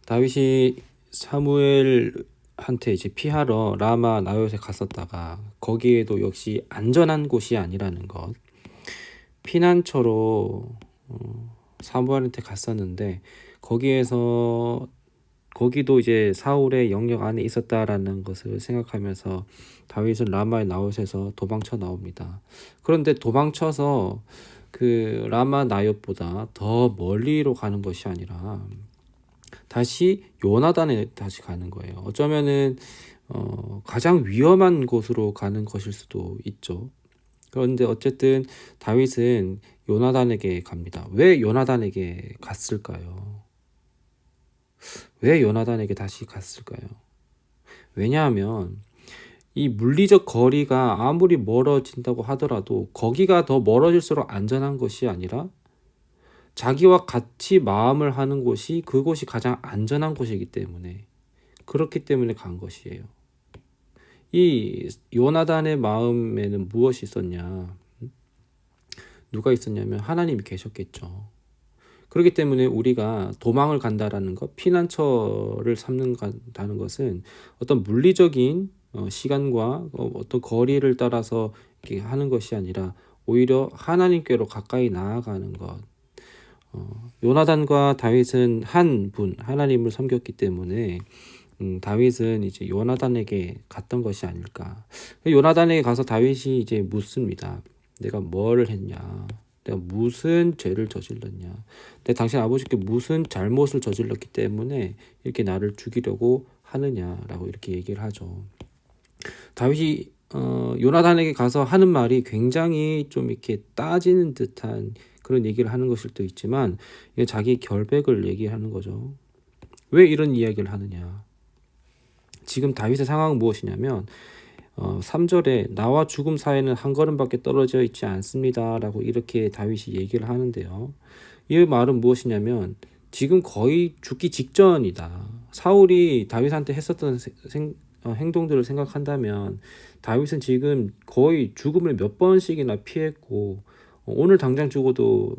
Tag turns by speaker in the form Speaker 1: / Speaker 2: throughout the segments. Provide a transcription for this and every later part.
Speaker 1: 다윗이 사무엘한테 이제 피하러 라마 나요에 갔었다가 거기에도 역시 안전한 곳이 아니라는 것. 피난처로 사무엘한테 갔었는데 거기도 이제 사울의 영역 안에 있었다라는 것을 생각하면서 다윗은 라마의 나옷에서 도망쳐 나옵니다. 그런데 도망쳐서 그 라마 나요보다 더 멀리로 가는 것이 아니라 다시 요나단에 다시 가는 거예요. 어쩌면은 가장 위험한 곳으로 가는 것일 수도 있죠. 그런데 어쨌든 다윗은 요나단에게 갑니다. 왜 요나단에게 갔을까요? 왜 요나단에게 다시 갔을까요? 왜냐하면 이 물리적 거리가 아무리 멀어진다고 하더라도 거기가 더 멀어질수록 안전한 것이 아니라 자기와 같이 마음을 하는 곳이 그곳이 가장 안전한 곳이기 때문에 그렇기 때문에 간 것이에요. 이 요나단의 마음에는 무엇이 있었냐? 누가 있었냐면 하나님이 계셨겠죠. 그렇기 때문에 우리가 도망을 간다라는 것, 피난처를 삼는다는 것은 어떤 물리적인 시간과 어떤 거리를 따라서 이렇게 하는 것이 아니라 오히려 하나님께로 가까이 나아가는 것. 요나단과 다윗은 한 분, 하나님을 섬겼기 때문에 다윗은 이제 요나단에게 갔던 것이 아닐까. 요나단에게 가서 다윗이 이제 묻습니다. 내가 뭘 했냐? 내가 무슨 죄를 저질렀냐? 내가 당신 아버지께 무슨 잘못을 저질렀기 때문에 이렇게 나를 죽이려고 하느냐라고 이렇게 얘기를 하죠. 다윗이 요나단에게 가서 하는 말이 굉장히 좀 이렇게 따지는 듯한 그런 얘기를 하는 것일 수도 있지만 이게 자기 결백을 얘기하는 거죠. 왜 이런 이야기를 하느냐? 지금 다윗의 상황은 무엇이냐면 3절에 나와 죽음 사이는 한 걸음밖에 떨어져 있지 않습니다 라고 이렇게 다윗이 얘기를 하는데요. 이 말은 무엇이냐면 지금 거의 죽기 직전이다. 사울이 다윗한테 했었던 행동들을 생각한다면 다윗은 지금 거의 죽음을 몇 번씩이나 피했고 오늘 당장 죽어도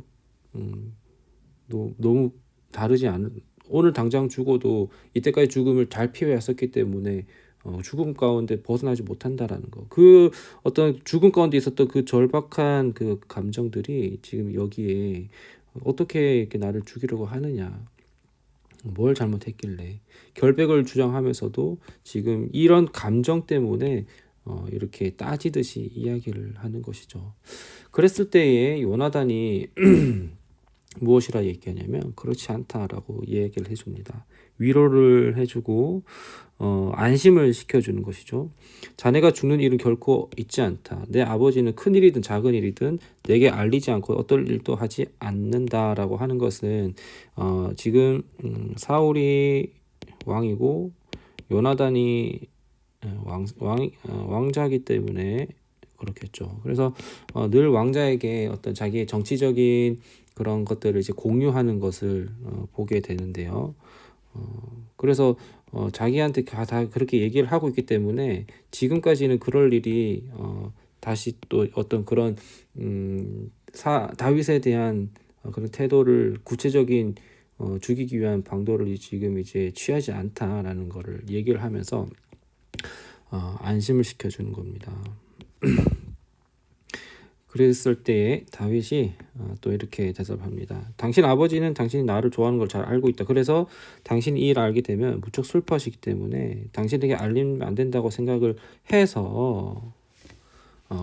Speaker 1: 너무 다르지 않은 오늘 당장 죽어도 이때까지 죽음을 잘 피해왔었기 때문에 죽음 가운데 벗어나지 못한다라는 거. 그 어떤 죽음 가운데 있었던 그 절박한 그 감정들이 지금 여기에 어떻게 이렇게 나를 죽이려고 하느냐. 뭘 잘못했길래 결백을 주장하면서도 지금 이런 감정 때문에 이렇게 따지듯이 이야기를 하는 것이죠. 그랬을 때에 요나단이 무엇이라 얘기하냐면 그렇지 않다라고 얘기를 해줍니다. 위로를 해주고 안심을 시켜주는 것이죠. 자네가 죽는 일은 결코 있지 않다. 내 아버지는 큰 일이든 작은 일이든 내게 알리지 않고 어떤 일도 하지 않는다라고 하는 것은 지금 사울이 왕이고 요나단이 왕자이기 때문에 그렇겠죠. 그래서 늘 왕자에게 어떤 자기의 정치적인 그런 것들을 이제 공유하는 것을 보게 되는데요. 그래서 자기한테 다 그렇게 얘기를 하고 있기 때문에 지금까지는 그럴 일이 다시 또 어떤 그런 다윗에 대한 그런 태도를 구체적인 죽이기 위한 방도를 지금 이제 취하지 않다라는 거를 얘기를 하면서 안심을 시켜주는 겁니다. 그랬을 때에 다윗이 또 이렇게 대답합니다. 당신 아버지는 당신이 나를 좋아하는 걸 잘 알고 있다. 그래서 당신이 이 일을 알게 되면 무척 슬퍼하시기 때문에 당신에게 알리면 안 된다고 생각을 해서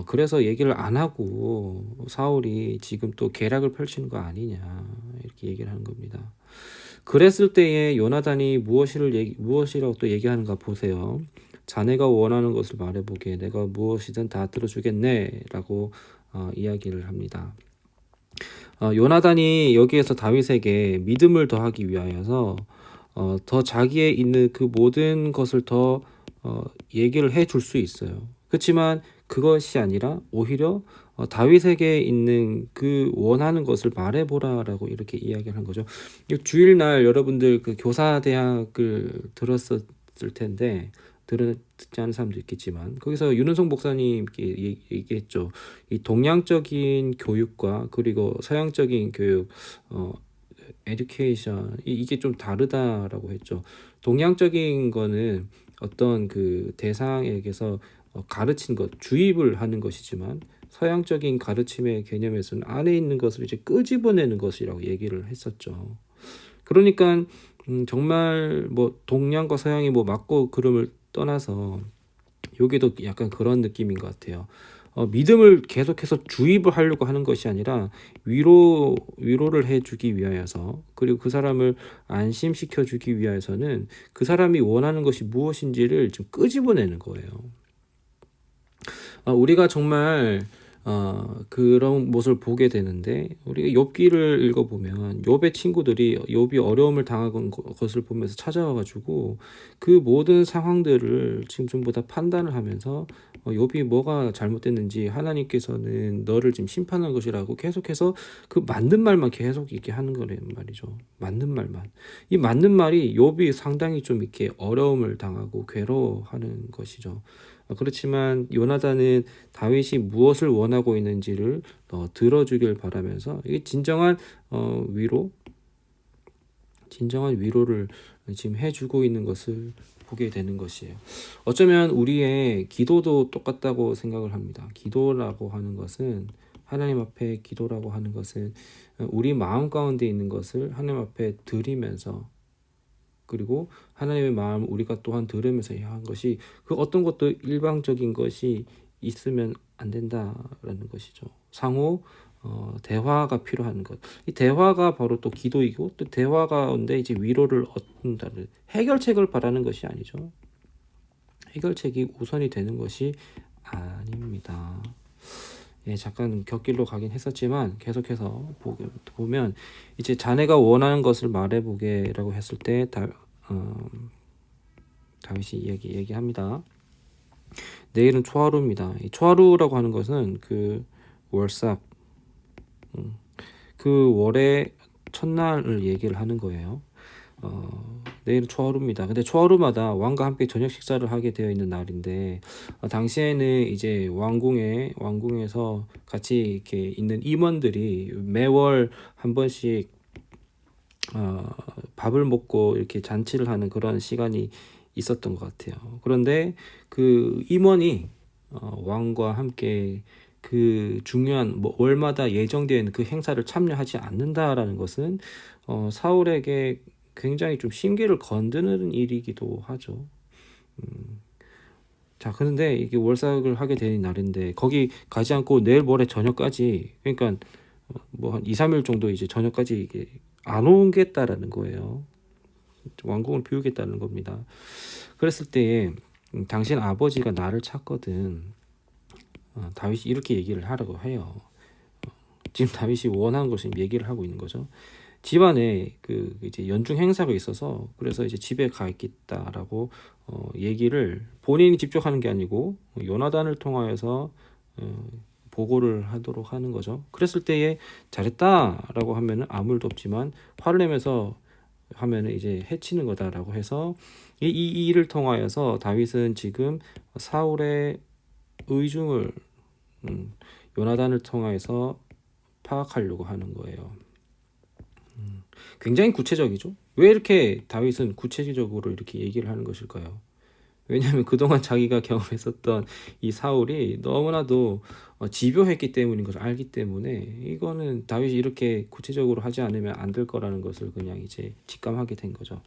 Speaker 1: 그래서 얘기를 안 하고 사울이 지금 또 계략을 펼치는 거 아니냐 이렇게 얘기를 하는 겁니다. 그랬을 때에 요나단이 무엇이라고 또 얘기하는가 보세요. 자네가 원하는 것을 말해보게 내가 무엇이든 다 들어주겠네 라고 이야기를 합니다. 요나단이 여기에서 다윗에게 믿음을 더하기 위하여서 더 자기의 있는 그 모든 것을 더 얘기를 해줄 수 있어요. 그렇지만 그것이 아니라 오히려 다윗에게 있는 그 원하는 것을 말해보라라고 이렇게 이야기를 한 거죠. 주일날 여러분들 그 교사대학을 들었을 텐데 듣지 않은 사람도 있겠지만 거기서 윤은성 목사님께 얘기했죠. 이 동양적인 교육과 그리고 서양적인 교육 education 이게 좀 다르다라고 했죠. 동양적인 거는 어떤 그 대상에게서 가르친 것, 주입을 하는 것이지만 서양적인 가르침의 개념에서는 안에 있는 것을 이제 끄집어내는 것이라고 얘기를 했었죠. 그러니까 정말 뭐 동양과 서양이 뭐 맞고 그름을 떠나서 여기도 약간 그런 느낌인 것 같아요. 믿음을 계속해서 주입을 하려고 하는 것이 아니라 위로를 해주기 위하여서, 그리고 그 사람을 안심시켜 주기 위하여서는 그 사람이 원하는 것이 무엇인지를 좀 끄집어내는 거예요. 우리가 정말 그런 모습을 보게 되는데, 우리가 욥기를 읽어보면 욥의 친구들이 욥이 어려움을 당한 것을 보면서 찾아와가지고 그 모든 상황들을 지금 전부 다 판단을 하면서 욥이 뭐가 잘못됐는지, 하나님께서는 너를 지금 심판한 것이라고 계속해서 그 맞는 말만 계속 이렇게 하는 거란 말이죠. 맞는 말만. 이 맞는 말이 욥이 상당히 좀 이렇게 어려움을 당하고 괴로워하는 것이죠. 그렇지만 요나단은 다윗이 무엇을 원하고 있는지를 들어주길 바라면서, 이게 진정한 위로를 지금 해주고 있는 것을 보게 되는 것이에요. 어쩌면 우리의 기도도 똑같다고 생각을 합니다. 기도라고 하는 것은, 하나님 앞에 기도라고 하는 것은 우리 마음 가운데 있는 것을 하나님 앞에 드리면서, 그리고 하나님의 마음을 우리가 또한 들으면서 해야 하는 것이, 그 어떤 것도 일방적인 것이 있으면 안 된다라는 것이죠. 상호 대화가 필요한 것. 이 대화가 바로 또 기도이고, 또 대화 가운데 이제 위로를 얻는다는, 해결책을 바라는 것이 아니죠. 해결책이 우선이 되는 것이 아닙니다. 예, 잠깐 곁길로 가긴 했었지만 계속해서 보면 이제 자네가 원하는 것을 말해보게라고 했을 때 다윗이 얘기합니다. 내일은 초하루입니다. 이 초하루라고 하는 것은 그 월삭, 그 월의 첫날을 얘기를 하는 거예요. 내일은 초하루입니다. 근데 초하루마다 왕과 함께 저녁 식사를 하게 되어 있는 날인데, 당시에는 이제 왕궁에서 같이 이렇게 있는 임원들이 매월 한 번씩 밥을 먹고 이렇게 잔치를 하는 그런 시간이 있었던 것 같아요. 그런데 그 임원이 왕과 함께 그 중요한 뭐 월마다 예정되어 있는 그 행사를 참여하지 않는다라는 것은 사울에게 굉장히 좀 심기를 건드는 일이기도 하죠. 자, 그런데 이게 월삭을 하게 되는 날인데 거기 가지 않고 내일 모레 저녁까지, 그러니까 뭐 한 2, 3일 정도 이제 저녁까지 이게 안 오겠다라는 거예요. 왕궁을 비우겠다는 겁니다. 그랬을 때에 당신 아버지가 나를 찾거든. 다윗이 이렇게 얘기를 하라고 해요. 지금 다윗이 원하는 것을 얘기를 하고 있는 거죠. 집안에 그 이제 연중 행사가 있어서 그래서 이제 집에 가 있겠다라고 얘기를 본인이 직접 하는 게 아니고 요나단을 통하여서 보고를 하도록 하는 거죠. 그랬을 때에 잘했다라고 하면은 아무 일도 없지만, 화를 내면서 하면은 이제 해치는 거다라고 해서 이 일을 통하여서 다윗은 지금 사울의 의중을 요나단을 통해서 파악하려고 하는 거예요. 굉장히 구체적이죠. 왜 이렇게 다윗은 구체적으로 이렇게 얘기를 하는 것일까요? 왜냐하면 그동안 자기가 경험했었던 이 사울이 너무나도 집요했기 때문인 것을 알기 때문에, 이거는 다윗이 이렇게 구체적으로 하지 않으면 안 될 거라는 것을 그냥 이제 직감하게 된 거죠.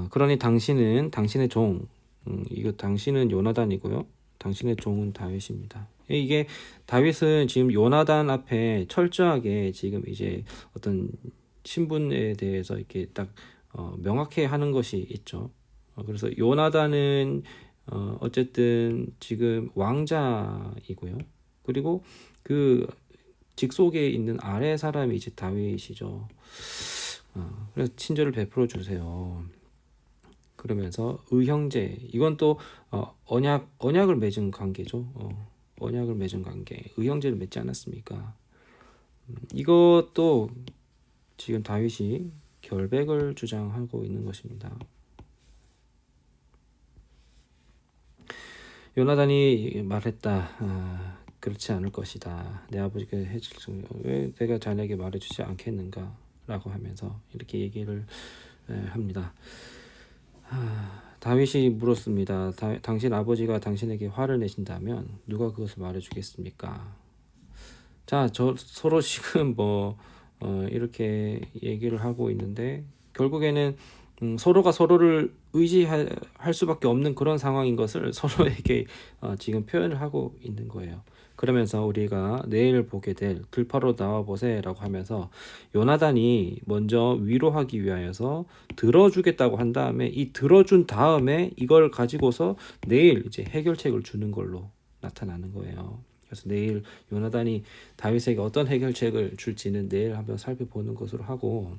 Speaker 1: 그러니 당신은 당신의 종, 이거 당신은 요나단이고요. 당신의 종은 다윗입니다. 이게 다윗은 지금 요나단 앞에 철저하게 지금 이제 어떤 신분에 대해서 이렇게 딱 명확히 하는 것이 있죠. 그래서 요나단은 어쨌든 지금 왕자이고요. 그리고 그 직속에 있는 아래 사람이 이제 다윗이죠. 그래서 친절을 베풀어 주세요. 그러면서 의형제, 이건 또 언약을 맺은 관계죠. 언약을 맺은 관계, 의형제를 맺지 않았습니까? 이것도 지금 다윗이 결백을 주장하고 있는 것입니다. 요나단이 말했다. 그렇지 않을 것이다. 내 아버지가 해줄 수, 왜 내가 자네에게 말해주지 않겠는가? 라고 하면서 이렇게 얘기를 합니다. 다윗이 물었습니다. 당신 아버지가 당신에게 화를 내신다면 누가 그것을 말해주겠습니까? 자, 서로 지금 이렇게 얘기를 하고 있는데 결국에는 서로가 서로를 의지할 수밖에 없는 그런 상황인 것을 서로에게 지금 표현을 하고 있는 거예요. 그러면서 우리가 내일 보게 될 들파로 나와보세라고 하면서 요나단이 먼저 위로하기 위하여서 들어주겠다고 한 다음에 이 들어준 다음에 이걸 가지고서 내일 이제 해결책을 주는 걸로 나타나는 거예요. 그래서 내일 요나단이 다윗에게 어떤 해결책을 줄지는 내일 한번 살펴보는 것으로 하고,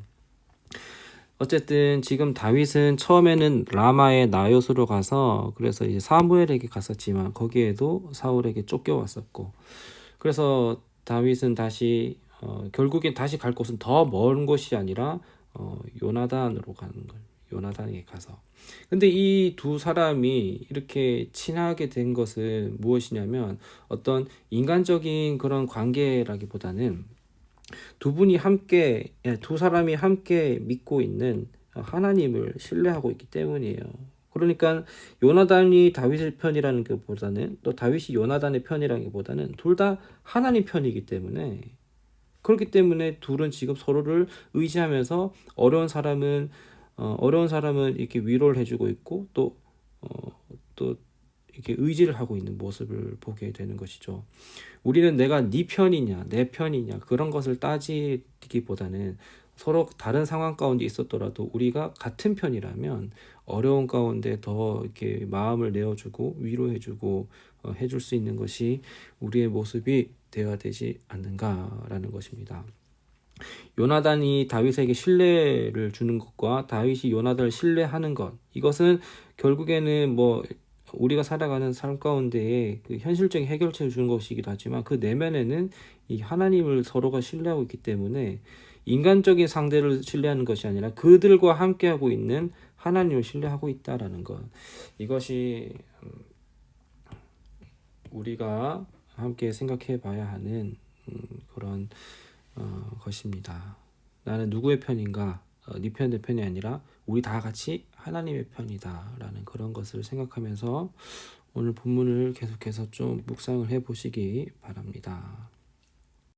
Speaker 1: 어쨌든 지금 다윗은 처음에는 라마의 나요스로 가서 그래서 이제 사무엘에게 갔었지만 거기에도 사울에게 쫓겨왔었고, 그래서 다윗은 다시 결국엔 다시 갈 곳은 더 먼 곳이 아니라 요나단으로 가는 거예요. 요나단에게 가서. 근데 이 두 사람이 이렇게 친하게 된 것은 무엇이냐면 어떤 인간적인 그런 관계라기보다는 두 사람이 함께 믿고 있는 하나님을 신뢰하고 있기 때문이에요. 그러니까 요나단이 다윗의 편이라는 것보다는 또 다윗이 요나단의 편이라기보다는 둘 다 하나님 편이기 때문에, 그렇기 때문에 둘은 지금 서로를 의지하면서 어려운 사람은 이렇게 위로를 해주고 있고 또 이렇게 의지를 하고 있는 모습을 보게 되는 것이죠. 우리는 내가 네 편이냐 내 편이냐 그런 것을 따지기보다는 서로 다른 상황 가운데 있었더라도 우리가 같은 편이라면 어려운 가운데 더 이렇게 마음을 내어주고 위로해주고 해줄 수 있는 것이 우리의 모습이 되어야 되지 않는가라는 것입니다. 요나단이 다윗에게 신뢰를 주는 것과 다윗이 요나단을 신뢰하는 것, 이것은 결국에는 우리가 살아가는 삶 가운데에 그 현실적인 해결책을 주는 것이기도 하지만 그 내면에는 이 하나님을 서로가 신뢰하고 있기 때문에 인간적인 상대를 신뢰하는 것이 아니라 그들과 함께하고 있는 하나님을 신뢰하고 있다라는 것, 이것이 우리가 함께 생각해 봐야 하는 그런 것입니다. 나는 누구의 편인가? 네 편의 편이 아니라 우리 다 같이 하나님의 편이다 라는 그런 것을 생각하면서 오늘 본문을 계속해서 좀 묵상을 해 보시기 바랍니다.